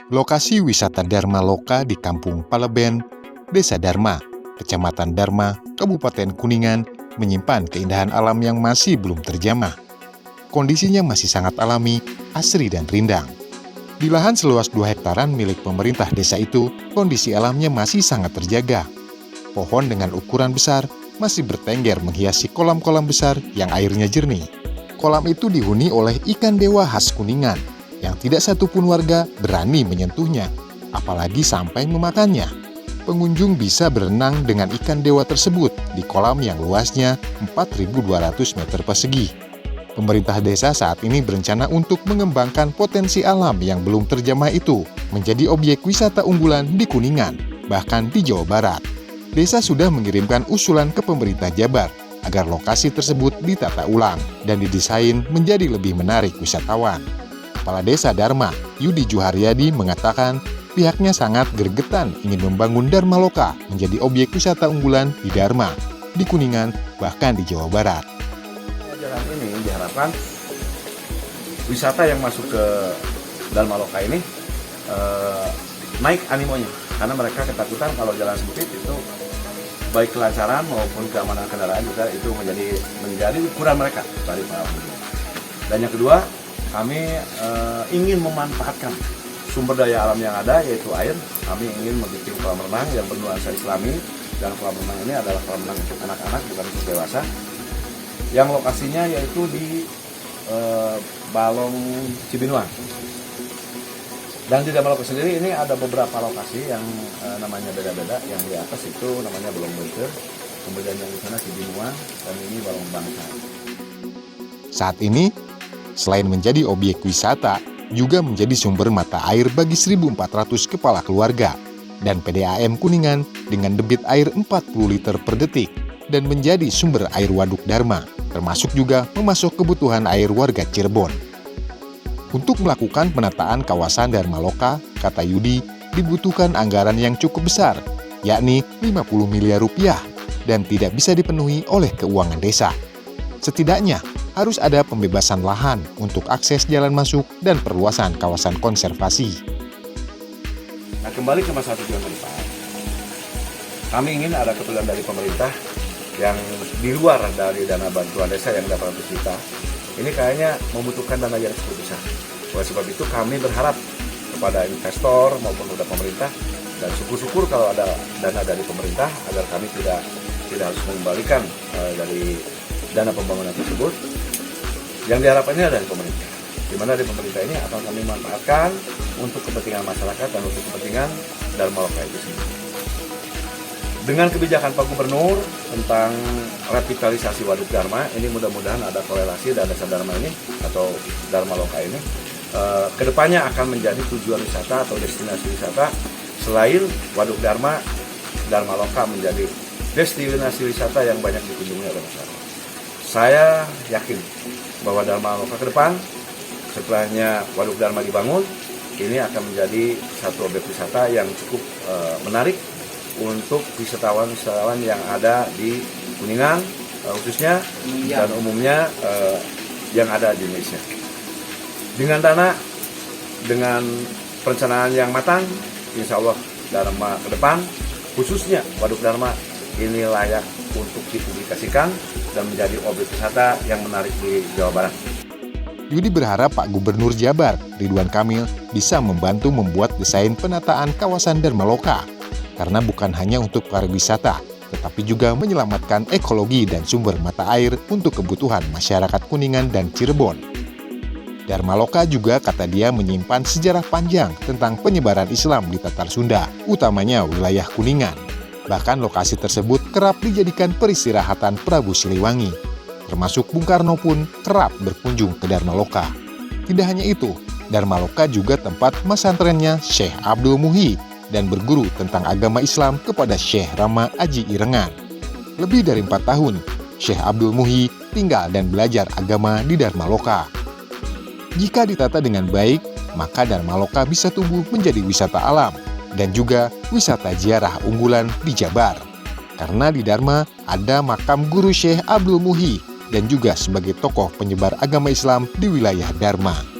Lokasi wisata Dharma Loka di Kampung Paleben, Desa Dharma, Kecamatan Dharma, Kabupaten Kuningan, menyimpan keindahan alam yang masih belum terjamah. Kondisinya masih sangat alami, asri dan rindang. Di lahan seluas 2 hektaran milik pemerintah desa itu, kondisi alamnya masih sangat terjaga. Pohon dengan ukuran besar masih bertengger menghiasi kolam-kolam besar yang airnya jernih. Kolam itu dihuni oleh ikan dewa khas Kuningan, yang tidak satupun warga berani menyentuhnya, apalagi sampai memakannya. Pengunjung bisa berenang dengan ikan dewa tersebut di kolam yang luasnya 4.200 meter persegi. Pemerintah desa saat ini berencana untuk mengembangkan potensi alam yang belum terjamah itu menjadi objek wisata unggulan di Kuningan, bahkan di Jawa Barat. Desa sudah mengirimkan usulan ke pemerintah Jabar agar lokasi tersebut ditata ulang dan didesain menjadi lebih menarik wisatawan. Kepala Desa Dharma, Yudi Juharyadi, mengatakan pihaknya sangat gregetan ingin membangun Dharma Loka menjadi objek wisata unggulan di Dharma, di Kuningan, bahkan di Jawa Barat. Jalan ini diharapkan wisata yang masuk ke Dharma Loka ini naik animonya, karena mereka ketakutan kalau jalan sempit itu baik kelancaran maupun keamanan kendaraan juga itu menjadi ukuran mereka dari para pengunjung. Dan yang kedua, kami ingin memanfaatkan sumber daya alam yang ada, yaitu air. Kami ingin membuat kolam renang yang bernuansa Islami, dan kolam renang ini adalah kolam renang untuk anak-anak, bukan untuk dewasa. Yang lokasinya yaitu di Balong Cibinuang. Dan di Dharma Loka sendiri ini ada beberapa lokasi yang namanya beda-beda. Yang di atas itu namanya Balong Bunter, kemudian yang di sana Cibinuang, dan ini Balong Bangsa. Saat ini, selain menjadi objek wisata, juga menjadi sumber mata air bagi 1.400 kepala keluarga dan PDAM Kuningan dengan debit air 40 liter per detik dan menjadi sumber air waduk Dharma, termasuk juga memasuk kebutuhan air warga Cirebon. Untuk melakukan penataan kawasan Dharma Loka, kata Yudi, dibutuhkan anggaran yang cukup besar, yakni 50 miliar rupiah, dan tidak bisa dipenuhi oleh keuangan desa. Setidaknya, harus ada pembebasan lahan untuk akses jalan masuk dan perluasan kawasan konservasi. Nah, kembali ke masalah tujuan ke depan. Kami ingin ada kepedulian dari pemerintah yang di luar dari dana bantuan desa yang 800 juta. Ini kayaknya membutuhkan dana yang cukup besar. Oleh sebab itu kami berharap kepada investor maupun kepada pemerintah, dan syukur-syukur kalau ada dana dari pemerintah agar kami tidak harus mengembalikan dari dana pembangunan tersebut. Yang diharapkannya dari pemerintah, di mana dari pemerintah ini akan kami manfaatkan untuk kepentingan masyarakat dan untuk kepentingan Dharma Loka itu sendiri. Dengan kebijakan Pak Gubernur tentang revitalisasi Waduk Dharma, ini mudah-mudahan ada korelasi dan Desa Dharma ini atau Dharma Loka ini kedepannya akan menjadi tujuan wisata atau destinasi wisata. Selain Waduk Dharma, Dharma Loka menjadi destinasi wisata yang banyak dikunjungi oleh masyarakat. Saya yakin bahwa Dharma Loka ke depan, setelahnya Waduk Dharma dibangun, ini akan menjadi satu objek wisata yang cukup menarik untuk wisatawan-wisatawan yang ada di Kuningan khususnya dan umumnya yang ada di Indonesia. Dengan dana, dengan perencanaan yang matang, insya Allah Dharma ke depan, khususnya Waduk Dharma, ini layak untuk dipublikasikan dan menjadi objek wisata yang menarik di Jawa Barat. Yudi berharap Pak Gubernur Jabar, Ridwan Kamil, bisa membantu membuat desain penataan kawasan Dharma Loka, karena bukan hanya untuk pariwisata, tetapi juga menyelamatkan ekologi dan sumber mata air untuk kebutuhan masyarakat Kuningan dan Cirebon. Dharma Loka juga, kata dia, menyimpan sejarah panjang tentang penyebaran Islam di Tatar Sunda, utamanya wilayah Kuningan. Bahkan lokasi tersebut kerap dijadikan peristirahatan Prabu Siliwangi. Termasuk Bung Karno pun kerap berkunjung ke Dharma Loka. Tidak hanya itu, Dharma Loka juga tempat pesantrennya Syekh Abdul Muhi dan berguru tentang agama Islam kepada Syekh Rama Aji Irengan. Lebih dari 4 tahun, Syekh Abdul Muhi tinggal dan belajar agama di Dharma Loka. Jika ditata dengan baik, maka Dharma Loka bisa tumbuh menjadi wisata alam dan juga wisata ziarah unggulan di Jabar. Karena di Dharma ada makam Guru Syekh Abdul Muhi dan juga sebagai tokoh penyebar agama Islam di wilayah Dharma.